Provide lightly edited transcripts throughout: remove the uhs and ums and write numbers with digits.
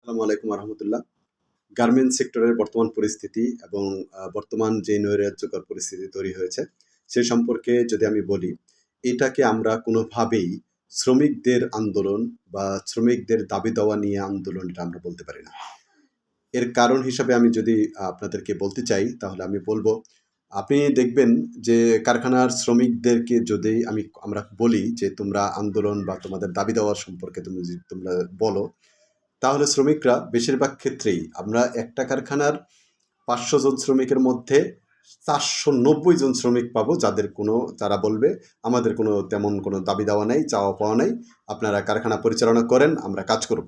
আসসালামু আলাইকুম রহমতুল্লাহ। গার্মেন্টস সেক্টরের বর্তমান পরিস্থিতি এবং বর্তমান যে নৈরাজ্যকর পরিস্থিতি তৈরি হয়েছে সে সম্পর্কে যদি আমি বলি, এটাকে আমরা কোনোভাবেই শ্রমিকদের আন্দোলন বা শ্রমিকদের দাবি দেওয়া নিয়ে আন্দোলন এটা আমরা বলতে পারি না। এর কারণ হিসাবে আমি যদি আপনাদেরকে বলতে চাই তাহলে আমি বলবো, আপনি দেখবেন যে কারখানার শ্রমিকদেরকে যদি আমরা বলি যে তোমরা আন্দোলন বা তোমাদের দাবি দেওয়ার সম্পর্কে তোমরা বলো, তাহলে শ্রমিকরা বেশিরভাগ ক্ষেত্রেই আমরা একটা কারখানার ৫০০ জন শ্রমিকের মধ্যে ৪৯০ জন শ্রমিক পাবো তারা বলবে আমাদের তেমন কোনো দাবি দেওয়া নেই, চাওয়া পাওয়া নেই, আপনারা কারখানা পরিচালনা করেন, আমরা কাজ করব।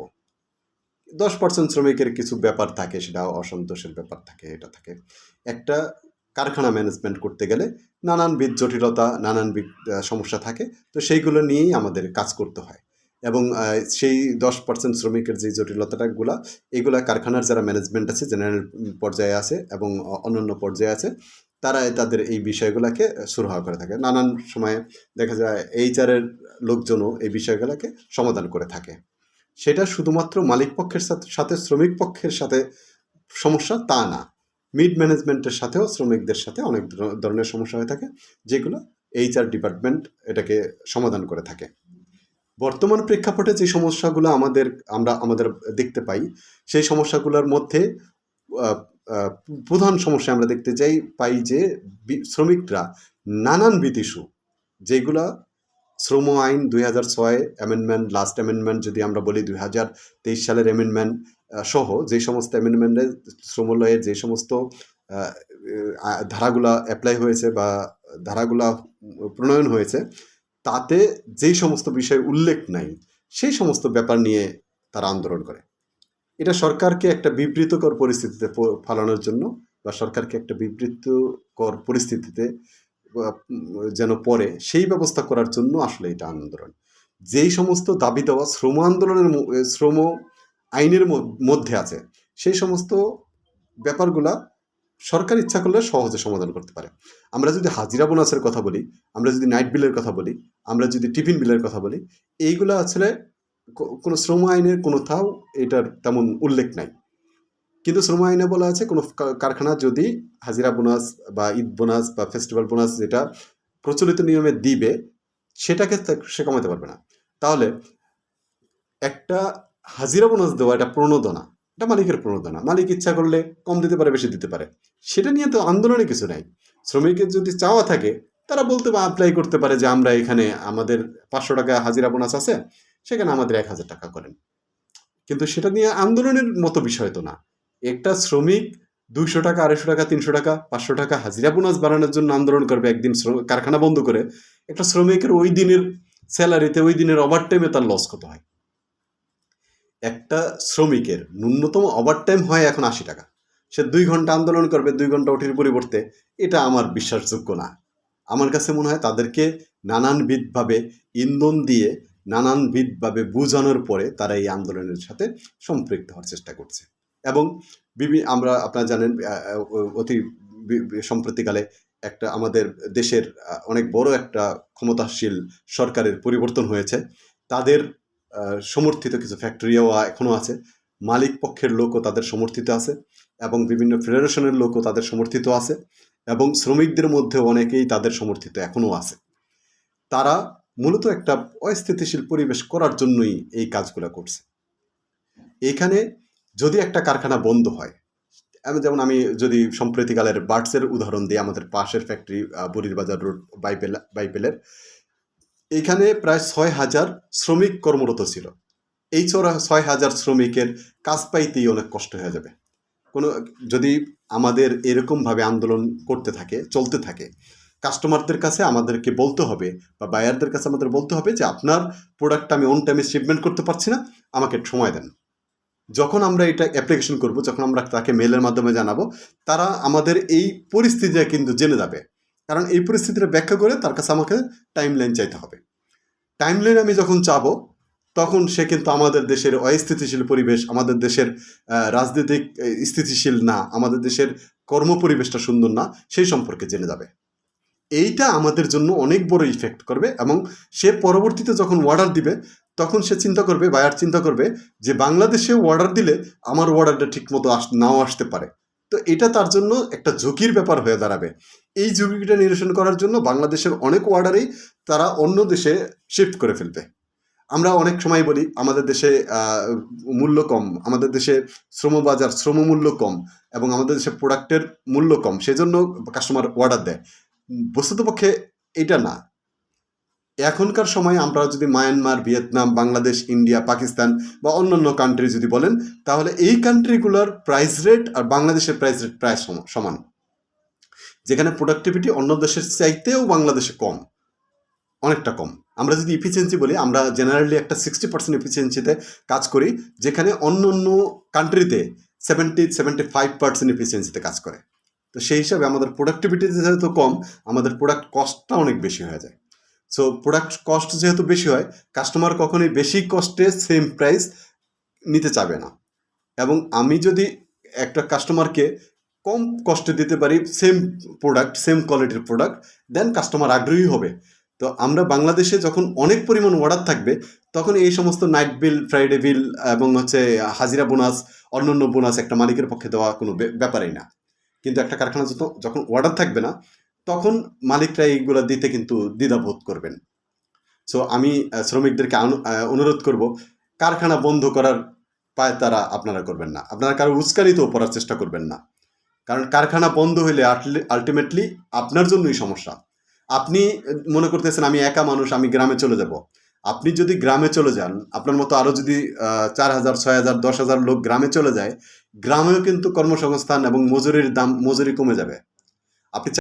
১০% শ্রমিকের কিছু ব্যাপার থাকে, সেটা অসন্তোষের ব্যাপার থাকে, এটা থাকে। একটা কারখানা ম্যানেজমেন্ট করতে গেলে নানানবিধ জটিলতা, নানানবিধ সমস্যা থাকে, তো সেইগুলো নিয়েই আমাদের কাজ করতে হয়। এবং সেই 10% শ্রমিকের যে এগুলা কারখানার যারা ম্যানেজমেন্ট আছে, জেনারেল পর্যায়ে আছে এবং অন্যান্য পর্যায়ে আছে, তাদের এই বিষয়গুলোকে সুরাহা করে থাকে। নানান সময়ে দেখা যায় HR-এর লোকজনও এই বিষয়গুলোকে সমাধান করে থাকে। সেটা শুধুমাত্র মালিক পক্ষের সাথে শ্রমিক পক্ষের সাথে সমস্যা তা না, মিড ম্যানেজমেন্টের সাথেও শ্রমিকদের সাথে অনেক ধরনের সমস্যা হয়ে থাকে, যেগুলো HR ডিপার্টমেন্ট এটাকে সমাধান করে থাকে। বর্তমান প্রেক্ষাপটে যে সমস্যাগুলো আমাদের দেখতে পাই, সেই সমস্যাগুলোর মধ্যে প্রধান সমস্যা আমরা দেখতে পাই যে শ্রমিকরা নানানবিধ ইস্যু, যেগুলা শ্রম আইন ২০০৬ অ্যামেন্ডমেন্ট, লাস্ট অ্যামেন্ডমেন্ট যদি আমরা বলি ২০২৩ সালের অ্যামেন্ডমেন্ট সহ যে সমস্ত অ্যামেন্ডমেন্টে শ্রম লয়ের যে সমস্ত ধারাগুলা অ্যাপ্লাই হয়েছে বা ধারাগুলা প্রণয়ন হয়েছে, তাতে যেই সমস্ত বিষয় উল্লেখ নাই, সেই সমস্ত ব্যাপার নিয়ে তারা আন্দোলন করে। এটা সরকারকে একটা বিবৃতকর পরিস্থিতিতে ফালানোর জন্য, বা সরকারকে একটা বিবৃতকর পরিস্থিতিতে যেন পড়ে সেই ব্যবস্থা করার জন্য আসলে এটা আন্দোলন। যেই সমস্ত দাবি দেওয়া শ্রম আইনের মধ্যে আছে, সেই সমস্ত ব্যাপারগুলা সরকার ইচ্ছা করলে সহজে সমাধান করতে পারে। আমরা যদি হাজিরা বোনাসের কথা বলি, আমরা যদি নাইট বিলের কথা বলি, আমরা যদি টিফিন বিলের কথা বলি, এইগুলো আসলে কোনো শ্রম আইনের কোনোথাও এটার তেমন উল্লেখ নাই। কিন্তু শ্রম আইনে বলা আছে কোনো কারখানা যদি হাজিরা বোনাস বা ঈদ বোনাস বা ফেস্টিভ্যাল বোনাস যেটা প্রচলিত নিয়মে দিবে, সেটাকে সে কমাতে পারবে না। তাহলে একটা হাজিরা বোনাস দেওয়া এটা প্রণোদনা, এটা মালিকের প্রণোদনা। মালিক ইচ্ছা করলে কম দিতে পারে, বেশি দিতে পারে, সেটা নিয়ে তো আন্দোলনে কিছু নাই। শ্রমিকের যদি চাওয়া থাকে, তারা বলতে বা অ্যাপ্লাই করতে পারে যে আমরা এখানে আমাদের ৫০০ টাকা হাজিরা বোনাস আছে, সেখানে আমাদের ১,০০০ টাকা করেন। কিন্তু সেটা নিয়ে আন্দোলনের মতো বিষয় তো না। একটা শ্রমিক ২০০ টাকা, ২৫০ টাকা, ৩০০ টাকা, ৫০০ টাকা হাজিরা বোনাস বাড়ানোর জন্য আন্দোলন করবে একদিন কারখানা বন্ধ করে। একটা শ্রমিকের ওই দিনের স্যালারিতে, ওই দিনের ওভারটাইমে তার লস কত হয়? একটা শ্রমিকের ন্যূনতম ওভারটাইম হয় এখন ৮০ টাকা। সে ২ ঘন্টা আন্দোলন করবে ২ ঘন্টা ওটির পরিবর্তে, এটা আমার বিশ্বাসযোগ্য না। আমার কাছে মনে হয় তাদেরকে নানানবিধভাবে ইন্ধন দিয়ে, নানানবিধভাবে বুঝানোর পরে তারা এই আন্দোলনের সাথে সম্পৃক্ত হওয়ার চেষ্টা করছে। এবং আপনারা জানেন, অতি সম্প্রতিকালে আমাদের দেশের অনেক বড় একটা ক্ষমতাশীল সরকারের পরিবর্তন হয়েছে। তাদের সমর্থিত কিছু ফ্যাক্টরিও এখনও আছে, মালিক পক্ষের লোকও তাদের সমর্থিত আছে, এবং বিভিন্ন ফেডারেশনের লোকও তাদের সমর্থিত আছে, এবং শ্রমিকদের মধ্যে অনেকেই তাদের সমর্থিত এখনও আছে। তারা মূলত একটা অস্থিতিশীল পরিবেশ করার জন্যই এই কাজগুলো করছে। এখানে যদি একটা কারখানা বন্ধ হয়, যেমন আমি যদি সম্প্রতিকালের বার্ডসের উদাহরণ দিই, আমাদের পাশের ফ্যাক্টরি বুড়িরবাজার রোড বাইপেলের, এইখানে প্রায় ৬,০০০ শ্রমিক কর্মরত ছিল। এই ৬,০০০ শ্রমিকের কাজ পাইতেই অনেক কষ্ট হয়ে যাবে। যদি আমাদের এরকমভাবে আন্দোলন চলতে থাকে, কাস্টমারদের কাছে আমাদেরকে বলতে হবে বা বায়ারদের কাছে আমাদের বলতে হবে যে আপনার প্রোডাক্টটা আমি অন টাইমে শিপমেন্ট করতে পারছি না, আমাকে সময় দেন। যখন আমরা এটা অ্যাপ্লিকেশন করব, যখন আমরা তাকে মেলের মাধ্যমে জানাবো, তারা আমাদের এই পরিস্থিতিটা কিন্তু জেনে যাবে। কারণ এই পরিস্থিতিটা ব্যাখ্যা করে তার কাছে আমাকে টাইমলাইন চাইতে হবে। টাইমলাইন আমি যখন চাবো, তখন সে কিন্তু আমাদের দেশের অস্থিতিশীল পরিবেশ, আমাদের দেশের রাজনৈতিক স্থিতিশীল না, আমাদের দেশের কর্মপরিবেশটা সুন্দর না, সেই সম্পর্কে জেনে যাবে। এইটা আমাদের জন্য অনেক বড় ইফেক্ট করবে, এবং সে পরবর্তীতে যখন অর্ডার দিবে, তখন সে চিন্তা করবে, বায়ার চিন্তা করবে যে বাংলাদেশে অর্ডার দিলে আমার অর্ডারটা ঠিক মতো নাও আসতে পারে। তো এটা তার জন্য একটা ঝুঁকির ব্যাপার হয়ে দাঁড়াবে। এই ঝুঁকিটা নিরসন করার জন্য বাংলাদেশের অনেক অর্ডারেই তারা অন্য দেশে শিফট করে ফেলবে। আমরা অনেক সময় বলি আমাদের দেশে মূল্য কম, আমাদের দেশে শ্রমবাজার শ্রমমূল্য কম এবং আমাদের দেশে প্রোডাক্টের মূল্য কম, সেজন্য কাস্টমার অর্ডার দেয়। বস্তুতপক্ষে এটা না। এখনকার সময় আমরা যদি Myanmar, Vietnam, Bangladesh, India, Pakistan বা অন্যান্য কান্ট্রি যদি বলেন, তাহলে এই কান্ট্রিগুলোর প্রাইস রেট আর বাংলাদেশের প্রাইস রেট প্রায় সমান। যেখানে প্রোডাক্টিভিটি অন্য দেশের চাইতেও বাংলাদেশে কম, অনেকটা কম। আমরা যদি ইফিসিয়েন্সি বলি, আমরা জেনারেলি একটা 60% ইফিসিয়েন্সিতে কাজ করি, যেখানে অন্য অন্য কান্ট্রিতে 70-75% ইফিসিয়েন্সিতে কাজ করে। তো সেই হিসাবে আমাদের প্রোডাক্টিভিটি যেহেতু কম, আমাদের প্রোডাক্ট কস্টটা অনেক বেশি হয়ে যায়। সো প্রোডাক্ট কস্ট যেহেতু বেশি হয়, কাস্টমার কখনোই বেশি কস্টে সেম প্রাইস নিতে চাবে না। এবং আমি যদি একটা কাস্টমারকে কম কস্টে দিতে পারি সেম প্রোডাক্ট, সেম কোয়ালিটির প্রোডাক্ট, দেন কাস্টমার আগ্রহী হবে। তো আমরা বাংলাদেশে যখন অনেক পরিমাণ অর্ডার থাকবে, তখন এই সমস্ত নাইট বিল, ফ্রাইডে বিল এবং হাজিরা বোনাস, অন্যান্য বোনাস একটা মালিকের পক্ষে দেওয়া কোনো ব্যাপারই না। কিন্তু একটা কারখানা যখন অর্ডার থাকবে না, তখন মালিকরা এইগুলো দিতে কিন্তু দ্বিধাবোধ করবেন। সো আমি শ্রমিকদেরকে অনুরোধ করব, কারখানা বন্ধ করার পায়তারা আপনারা করবেন না, আপনারা কারো উস্কানিতেও পড়ার চেষ্টা করবেন না। কারণ কারখানা বন্ধ হইলে আলটিমেটলি আপনার জন্যই সমস্যা। আপনি মনে করতেছেন আমি একা মানুষ, আমি গ্রামে চলে যাব। আপনি যদি গ্রামে চলে যান, আপনার মতো আরও যদি 4,000, 6,000, 10,000 লোক গ্রামে চলে যায়, গ্রামেও কিন্তু কর্মসংস্থান এবং মজুরির দাম, মজুরি কমে যাবে। আপনি